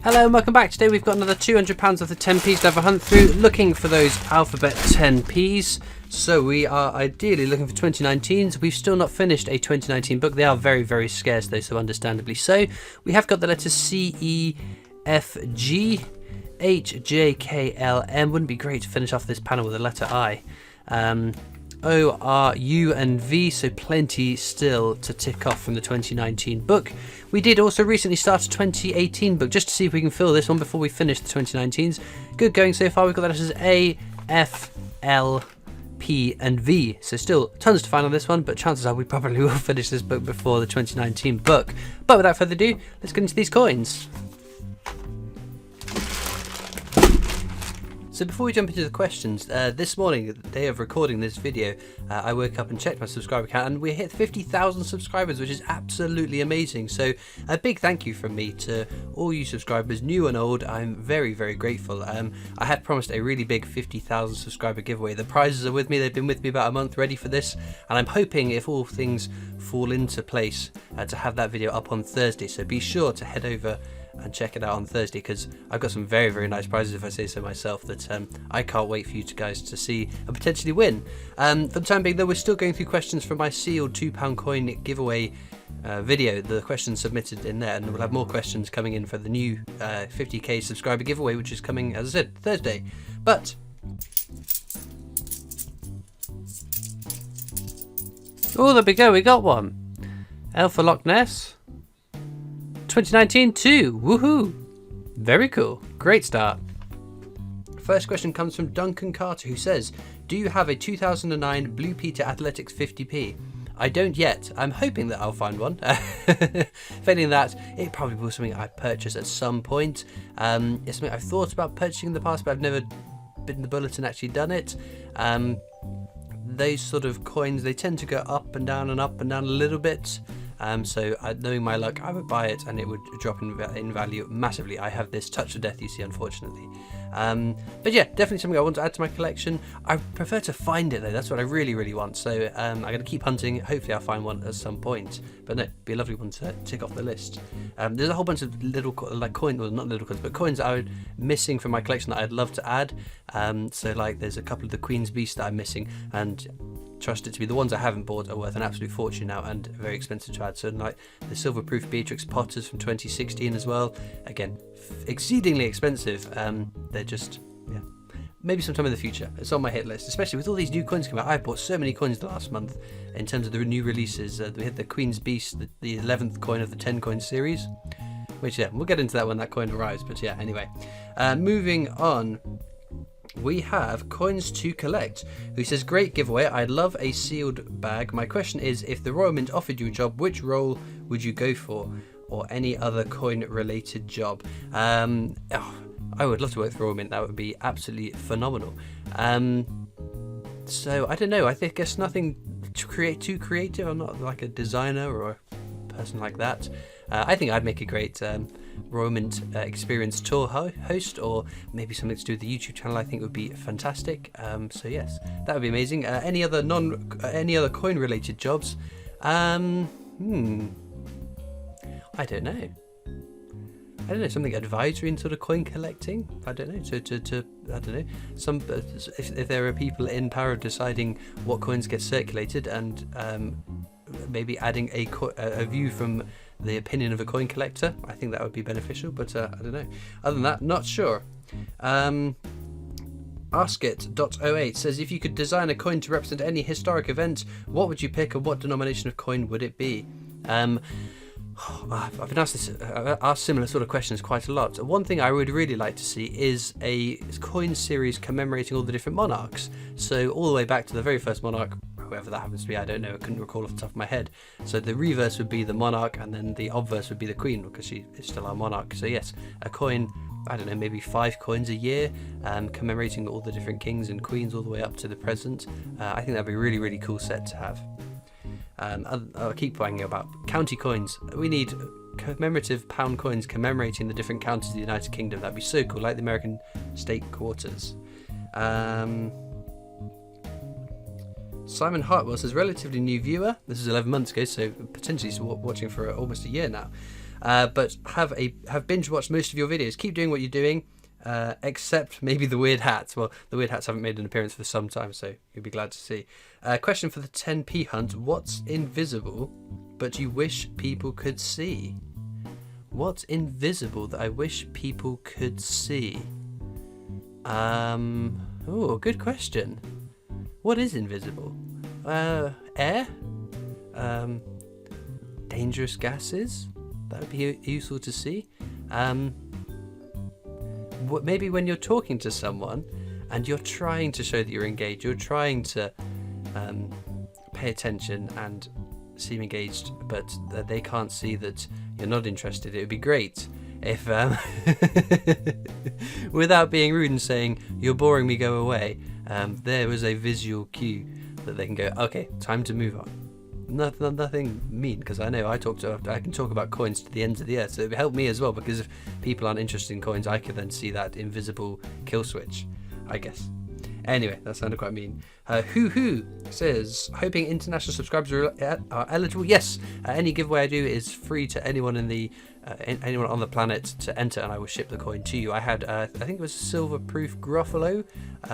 Hello and welcome back. Today we've got another £200 of the 10p's to have a hunt through, looking for those alphabet 10p's. So we are ideally looking for 2019s. We've still not finished a 2019 book. They are very, very scarce though, so understandably so. We have got the letters C, E, F, G, H, J, K, L, M. Wouldn't be great to finish off this panel with the letter I. O, R, U and V, so plenty still to tick off from the 2019 book. We did also recently start a 2018 book just to see if we can fill this one before we finish the 2019s. Good going so far. We've got the letters A, F, L, P and V, so still tons to find on this one, but chances are we probably will finish this book before the 2019 book. But without further ado, let's get into these coins. So before we jump into the questions, this morning, the day of recording this video, I woke up and checked my subscriber count and we hit 50,000 subscribers, which is absolutely amazing. So a big thank you from me to all you subscribers, new and old. I'm very, very grateful. I had promised a really big 50,000 subscriber giveaway. The prizes are with me. They've been with me about a month ready for this. And I'm hoping, if all things fall into place, to have that video up on Thursday. So be sure to head over and check it out on Thursday, because I've got some very, very nice prizes, if I say so myself, that I can't wait for you guys to see and potentially win. For the time being though, we're still going through questions from my sealed £2 coin giveaway video, the questions submitted in there, and we'll have more questions coming in for the new 50k subscriber giveaway, which is coming, as I said, Thursday. But oh, there we go, we got one. L for Loch Ness. 2019 too, woohoo! Very cool, great start. First question comes from Duncan Carter, who says, do you have a 2009 Blue Peter Athletics 50p? I don't yet. I'm hoping that I'll find one. Failing that, it probably was something I purchased at some point. It's something I've thought about purchasing in the past, but I've never bitten the bullet and actually done it. Those sort of coins, they tend to go up and down a little bit. So knowing my luck, I would buy it and it would drop in value massively. I have this Touch of Death, you see, unfortunately. But yeah, definitely something I want to add to my collection. I prefer to find it though, that's what I really, really want. So I'm going to keep hunting. Hopefully I'll find one at some point. But no, it'd be a lovely one to tick off the list. There's a whole bunch of little coins, well not little coins, but coins that I'm missing from my collection that I'd love to add. So like there's a couple of the Queen's Beast that I'm missing, and trust it to be the ones I haven't bought are worth an absolute fortune now and very expensive to add. So like the Silverproof Beatrix Potters from 2016 as well, again exceedingly expensive. They're just, yeah, maybe sometime in the future. It's on my hit list, especially with all these new coins coming out. I've bought so many coins the last month in terms of the new releases. We had the Queen's Beast, the 11th coin of the 10 coin series, which yeah, we'll get into that when that coin arrives. But yeah, anyway, moving on. We have Coins to Collect, who says, great giveaway, I'd love a sealed bag. My question is, if the Royal Mint offered you a job, which role would you go for? Or any other coin related job? I would love to work for Royal Mint, that would be absolutely phenomenal. So I don't know, I guess nothing too creative. I'm not like a designer or a person like that. I think I'd make a great Royal Mint experience tour host, or maybe something to do with the YouTube channel. I think would be fantastic. So yes, that would be amazing. Any other coin related jobs? I don't know. Something advisory in sort of coin collecting. I don't know. I don't know. If there are people in power of deciding what coins get circulated, and maybe adding a view from the opinion of a coin collector, I think that would be beneficial. But I don't know. Other than that, not sure. Askit.08 says, if you could design a coin to represent any historic event, what would you pick, and what denomination of coin would it be? I've been asked similar sort of questions quite a lot. One thing I would really like to see is a coin series commemorating all the different monarchs. So all the way back to the very first monarch, whoever that happens to be, I don't know, I couldn't recall off the top of my head. So the reverse would be the monarch, and then the obverse would be the queen, because she is still our monarch. So yes, a coin, I don't know, maybe 5 coins a year, commemorating all the different kings and queens all the way up to the present. I think that'd be a really, really cool set to have. I'll keep banging about county coins. We need commemorative pound coins commemorating the different counties of the United Kingdom. That'd be so cool, like the American state quarters. Simon Hartwell says, relatively new viewer. This is 11 months ago, so potentially he's watching for almost a year now. but have binge watched most of your videos. Keep doing what you're doing, except maybe the weird hats. Well, the weird hats haven't made an appearance for some time, so you'll be glad to see. Question for the 10p hunt: what's invisible but you wish people could see? What's invisible that I wish people could see? Oh, good question. What is invisible? Air? Dangerous gases? That would be useful to see. Maybe when you're talking to someone and you're trying to show that you're engaged, you're trying to pay attention and seem engaged, but they can't see that you're not interested. It would be great if, without being rude and saying, "You're boring me, go away," there was a visual cue that they can go, "Okay, time to move on." Nothing mean, because I know I can talk about coins to the ends of the earth, so it would help me as well, because if people aren't interested in coins, I could then see that invisible kill switch, I guess. Anyway, that sounded quite mean. Who says, hoping international subscribers are eligible. Yes, any giveaway I do is free to anyone anyone on the planet to enter, and I will ship the coin to you. I had, I think it was a silver proof Gruffalo,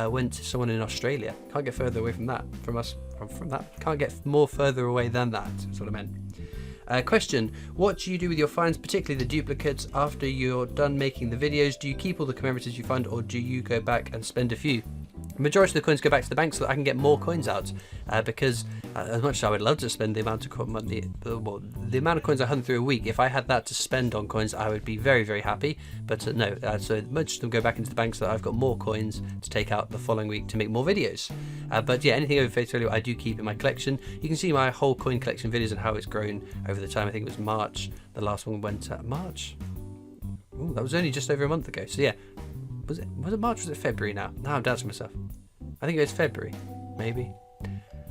went to someone in Australia. Can't get further away from that. From that. Can't get more further away than that. That's what I meant. Question: what do you do with your finds, particularly the duplicates, after you're done making the videos? Do you keep all the commemoratives you find, or do you go back and spend a few? The majority of the coins go back to the bank so that I can get more coins out, because as much as I would love to spend the amount of the amount of coins I hunt through a week, if I had that to spend on coins, I would be very, very happy. But no, so much of them go back into the bank so that I've got more coins to take out the following week to make more videos. But yeah, anything over face value I do keep in my collection. You can see my whole coin collection videos and how it's grown over the time. I think it was March. The last one went at March. Ooh, that was only just over a month ago. So yeah. Was it March or was it February now? Now I'm doubting myself. I think it was February, maybe.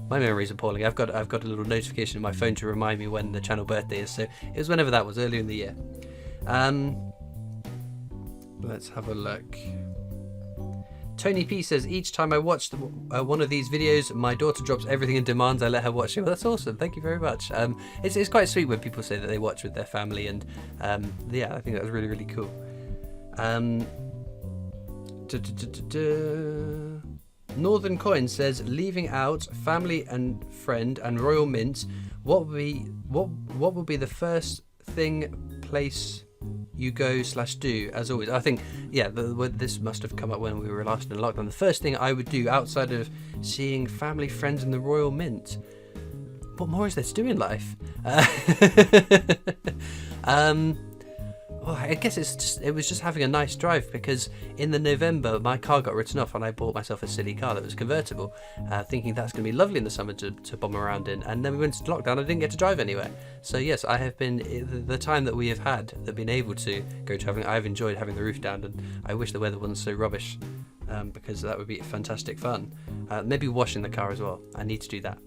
My memory's appalling. I've got a little notification on my phone to remind me when the channel birthday is, so it was whenever that was, earlier in the year. Let's have a look. Tony P says, each time I watch one of these videos, my daughter drops everything and demands I let her watch it. Well, that's awesome. Thank you very much. It's quite sweet when people say that they watch with their family, and yeah, I think that was really, really cool. Northern Coin says, leaving out family and friend and Royal Mint, what will be the first place you go / do? As always, I think, yeah, this must have come up when we were last in lockdown. The first thing I would do outside of seeing family, friends and the Royal Mint, what more is there to do in life? Well, I guess it was just having a nice drive, because in the November my car got written off and I bought myself a silly car that was convertible, thinking that's going to be lovely in the summer to bomb around in, and then we went into lockdown. I didn't get to drive anywhere. So yes, I have been, the time that we have had that been able to go travelling, I've enjoyed having the roof down, and I wish the weather wasn't so rubbish, because that would be fantastic fun. Maybe washing the car as well. I need to do that.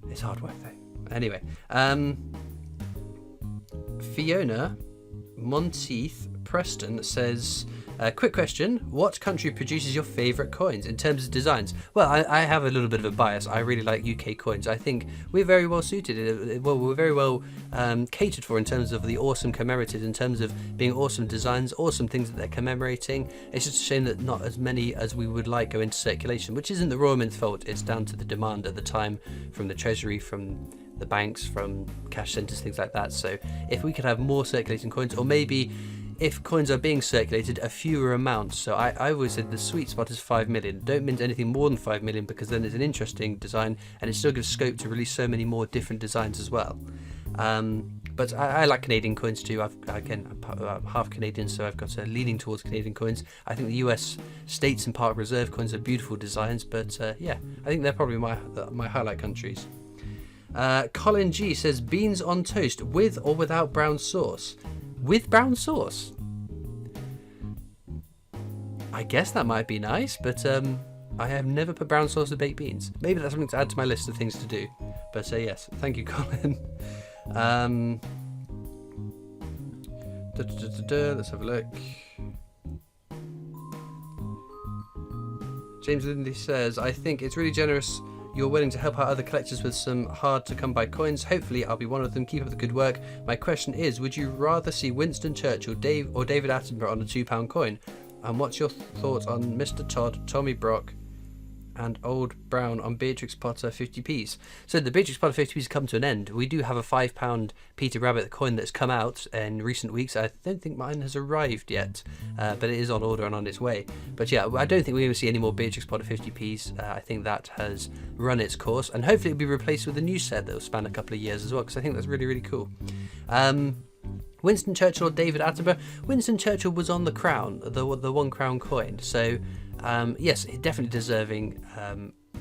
It's hard work though. Anyway, Fiona Monteith Preston says, quick question, what country produces your favourite coins in terms of designs? Well, I have a little bit of a bias. I really like UK coins. I think we're very well suited. Well, we're very well catered for in terms of the awesome commemoratives, in terms of being awesome designs, awesome things that they're commemorating. It's just a shame that not as many as we would like go into circulation, which isn't the Royal Mint's fault. It's down to the demand at the time from the Treasury, from the banks, from cash centres, things like that. So if we could have more circulating coins, or maybe if coins are being circulated, a fewer amounts. So I always said the sweet spot is 5 million. Don't mint anything more than 5 million, because then it's an interesting design and it still gives scope to release so many more different designs as well. But I like Canadian coins too. I'm half Canadian, so I've got leaning towards Canadian coins. I think the US States and Park Reserve coins are beautiful designs, but yeah, I think they're probably my highlight countries. Colin G says, beans on toast with or without brown sauce? With brown sauce? I guess that might be nice, but I have never put brown sauce with baked beans. Maybe that's something to add to my list of things to do. But yes, thank you, Colin. Let's have a look. James Lindy says, I think it's really generous you're willing to help out other collectors with some hard to come by coins. Hopefully I'll be one of them. Keep up the good work. My question is, would you rather see Winston Churchill or David Attenborough on a £2 coin? And what's your thoughts on Mr. Todd, Tommy Brock and Old Brown on Beatrix Potter 50p's? So the Beatrix Potter 50p's come to an end. We do have a £5 Peter Rabbit coin that's come out in recent weeks. I don't think mine has arrived yet, but it is on order and on its way. But yeah, I don't think we're going to see any more Beatrix Potter 50p's. I think that has run its course, and hopefully it'll be replaced with a new set that will span a couple of years as well, because I think that's really, really cool. Winston Churchill or David Attenborough? Winston Churchill was on the crown, the £1 coin, so yes, definitely deserving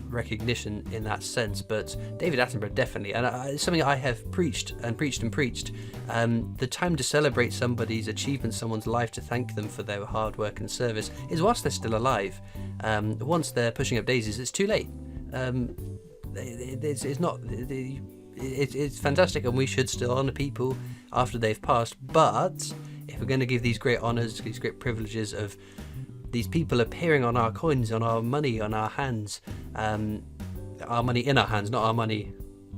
recognition in that sense, but David Attenborough definitely, and it's something I have preached. The time to celebrate somebody's achievement, someone's life, to thank them for their hard work and service is whilst they're still alive. Once they're pushing up daisies, it's too late. It's fantastic, and we should still honour people after they've passed, but if we're going to give these great honours, these great privileges of these people appearing on our coins, on our money, on our hands, our money in our hands, not our money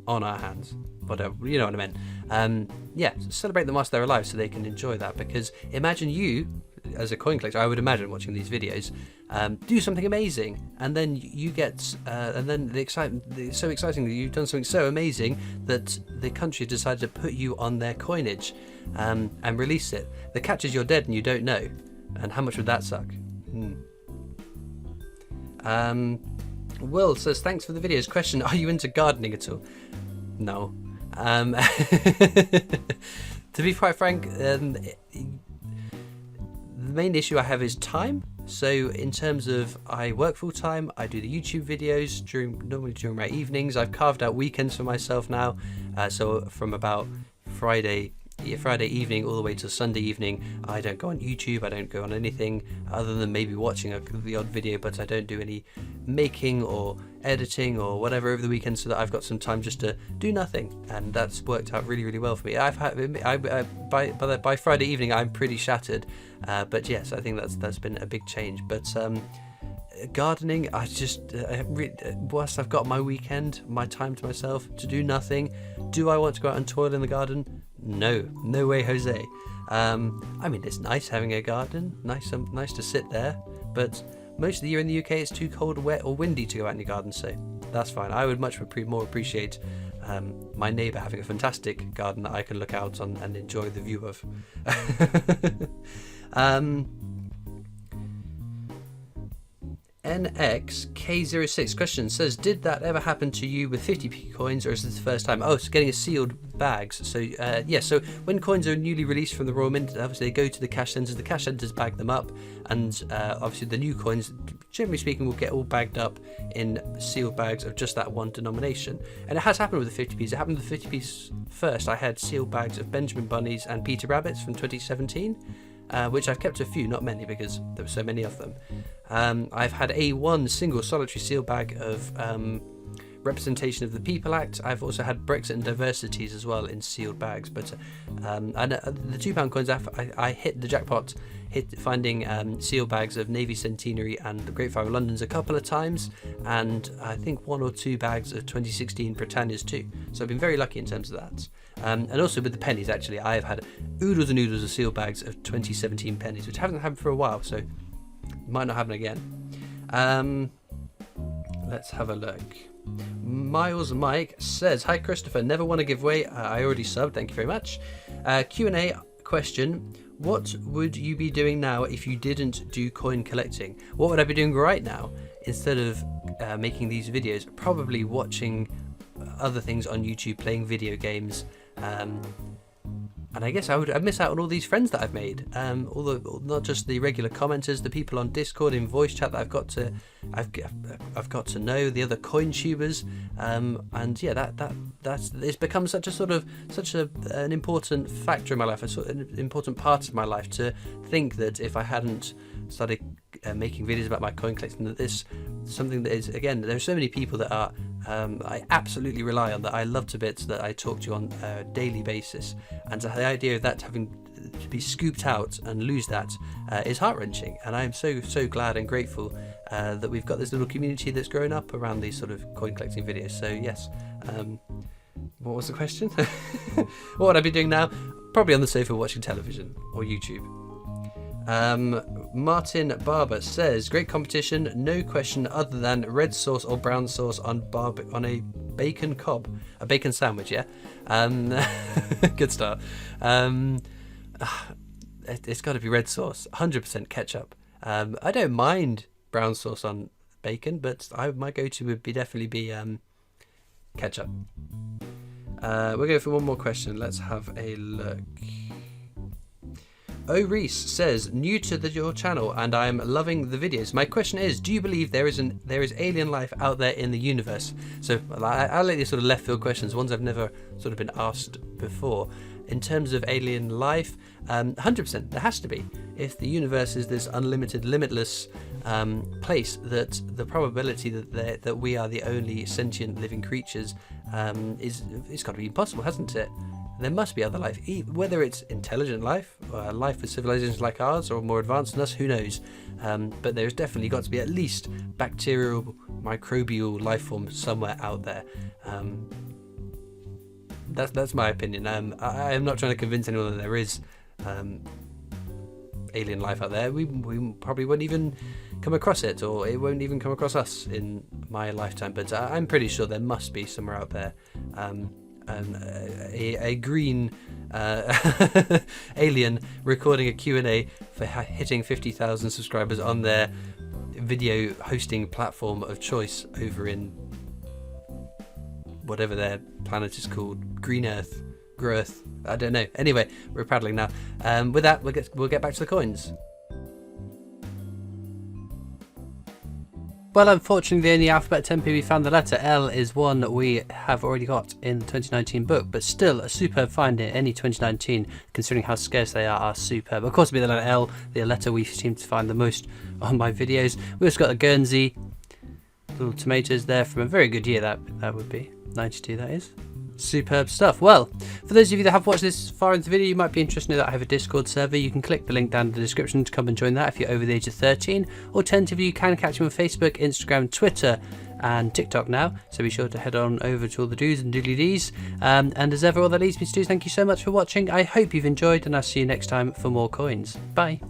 on our hands, whatever, you know what I meant. Yeah, celebrate them whilst they're alive so they can enjoy that, because imagine you, as a coin collector, I would imagine watching these videos, do something amazing, and then you get, and then it's so exciting that you've done something so amazing that the country decided to put you on their coinage and release it. The catch is you're dead and you don't know, and how much would that suck? Will says, thanks for the videos. Question, are you into gardening at all? No. To be quite frank, the main issue I have is time. So in terms of, I work full time, I do the YouTube videos normally during my evenings. I've carved out weekends for myself now, so from about Friday evening all the way to Sunday evening, I don't go on YouTube, I don't go on anything other than maybe watching the odd video, but I don't do any making or editing or whatever over the weekend, so that I've got some time just to do nothing, and that's worked out really, really well for me. By Friday evening I'm pretty shattered, but yes, I think that's been a big change. But gardening, I just whilst I've got my weekend, my time to myself to do nothing, do I want to go out and toil in the garden? No way, Jose. I mean, it's nice having a garden, nice to sit there, but most of the year in the UK it's too cold, wet or windy to go out in your garden, so that's fine. I would much more appreciate my neighbour having a fantastic garden that I can look out on and enjoy the view of. NXK06 question says, did that ever happen to you with 50p coins, or is this the first time? Oh, it's getting a sealed bags. So yeah, so when coins are newly released from the Royal Mint, obviously they go to the cash centres bag them up, and obviously the new coins, generally speaking, will get all bagged up in sealed bags of just that one denomination. And it has happened with the 50p's. It happened with the 50p's first. I had sealed bags of Benjamin Bunnies and Peter Rabbits from 2017. Which I've kept a few, not many, because there were so many of them. I've had one single solitary seal bag of representation of the People Act. I've also had Brexit and Diversities as well in sealed bags. But and the £2 coins, I hit the jackpot, finding seal bags of Navy Centenary and the Great Fire of London's a couple of times, and I think 1 or 2 bags of 2016 Britannia's too. So I've been very lucky in terms of that. And also with the pennies, actually, I've had oodles and oodles of seal bags of 2017 pennies, which haven't happened for a while, so might not happen again. Let's have a look. Miles Mike says, hi Christopher, never won a giveaway. I already subbed, thank you very much. Q&A question, what would you be doing now if you didn't do coin collecting? What would I be doing right now instead of making these videos? Probably watching other things on YouTube, playing video games, and I guess I'd miss out on all these friends that I've made, not just the regular commenters, the people on Discord in voice chat that I've got to know, the other coin tubers, and yeah, that's it's become such an important factor in my life, an important part of my life, to think that if I hadn't started making videos about my coin collecting, that this something that is, again, there's so many people that are I absolutely rely on, that I love to bits, that I talk to on a daily basis, and the idea of that having to be scooped out and lose that is heart-wrenching. And I'm so glad and grateful that we've got this little community that's grown up around these sort of coin collecting videos. So yes, what was the question? What would I be doing now? Probably on the sofa watching television or YouTube. Martin Barber says, great competition, no question other than red sauce or brown sauce on a bacon cob, a bacon sandwich. Yeah, good start. It's got to be red sauce, 100% ketchup. I don't mind brown sauce on bacon, but my go-to would definitely be ketchup. We'll go for one more question. Let's have a look. O Reese says, new to your channel and I'm loving the videos. My question is, do you believe there is alien life out there in the universe? So I like these sort of left field questions, ones I've never sort of been asked before. In terms of alien life, 100% there has to be. If the universe is this unlimited, limitless place, that the probability that we are the only sentient living creatures it's got to be impossible, hasn't it? There must be other life, whether it's intelligent life, life with civilizations like ours, or more advanced than us, who knows? But there's definitely got to be at least bacterial, microbial life forms somewhere out there. That's my opinion. I am not trying to convince anyone that there is alien life out there. We probably won't even come across it, or it won't even come across us in my lifetime. But I'm pretty sure there must be somewhere out there. A green alien recording a Q&A for hitting 50,000 subscribers on their video hosting platform of choice over in whatever their planet is called, Green Earth, Growth, I don't know. Anyway, we're prattling now. With that, we'll get back to the coins. Well, unfortunately, the only alphabet tempo we found the letter L is one that we have already got in the 2019 book, but still a superb find in any 2019, considering how scarce they are superb. Of course, it'll be the letter L, the letter we seem to find the most on my videos. We also got a Guernsey, little tomatoes there from a very good year, that would be 92, that is. Superb stuff. Well, for those of you that have watched this far into the video, you might be interested to know that I have a Discord server. You can click the link down in the description to come and join that if you're over the age of 13. Alternatively, you can catch me on Facebook, Instagram, Twitter and TikTok now, so be sure to head on over to all the do's and doodly dees. And as ever, all that leaves me to do is thank you so much for watching. I hope you've enjoyed, and I'll see you next time for more coins. Bye.